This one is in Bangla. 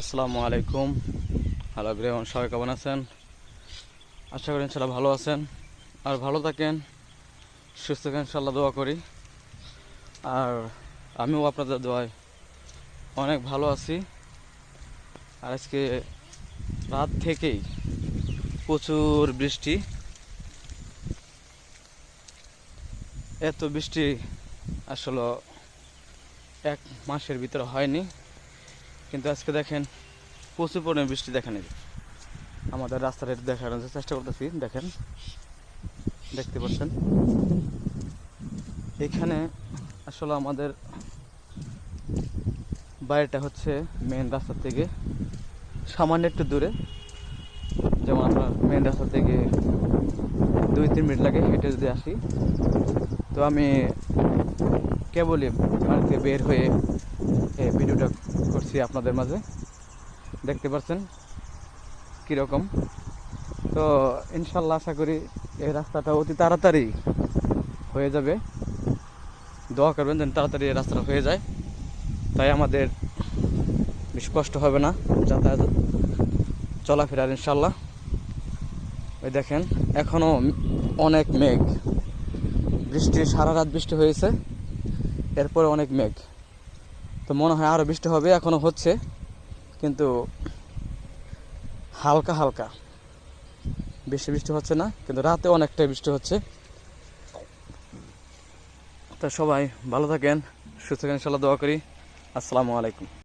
আসসালামু আলাইকুম। হ্যালো এভরিওয়ান, সবাই কেমন আছেন? আশা করি ইনশাল্লাহ ভালো আছেন আর ভালো থাকেন, সুস্থ থাকেন ইনশাল্লাহ দোয়া করি। আর আমিও আপনাদের দোয়ায় অনেক ভালো আছি। আর আজকে রাত থেকেই প্রচুর বৃষ্টি, এত বৃষ্টি আসলে এক মাসের ভিতরে হয়নি, কিন্তু আজকে দেখেন প্রচুর পরিমাণে বৃষ্টি। দেখেন এই যে আমাদের রাস্তাটা দেখানোর চেষ্টা করতেছি, দেখেন, দেখতে পাচ্ছেন এখানে আসলে আমাদের বাড়িটা হচ্ছে মেন রাস্তা থেকে সামান্য একটু দূরে। যেমন আপনার মেন রাস্তা থেকে 2-3 মিনিট লাগে হেঁটে যদি আসি। তো আমি কেবলই বাড়ি থেকে বের হয়ে এই ভিডিওটা করছি আপনাদের মাঝে, দেখতে পাচ্ছেন কীরকম। তো ইনশাল্লাহ আশা করি এই রাস্তাটা অতি তাড়াতাড়ি হয়ে যাবে। দোয়া করবেন যেন তাড়াতাড়ি এই রাস্তাটা হয়ে যায়, তাই আমাদের বেশি কষ্ট হবে না যাতায়াত চলাফেরার ইনশাল্লাহ। ওই দেখেন এখনও অনেক মেঘ, বৃষ্টি সারা রাত বৃষ্টি হয়েছে, এরপরে অনেক মেঘ। তো মনে হয় আরও বৃষ্টি হবে, এখনও হচ্ছে কিন্তু হালকা হালকা, বেশি বৃষ্টি হচ্ছে না, কিন্তু রাতে অনেকটাই বৃষ্টি হচ্ছে। তো সবাই ভালো থাকেন, সুস্থ থাকেন ইনশাল্লাহ দোয়া করি। আসসালামু আলাইকুম।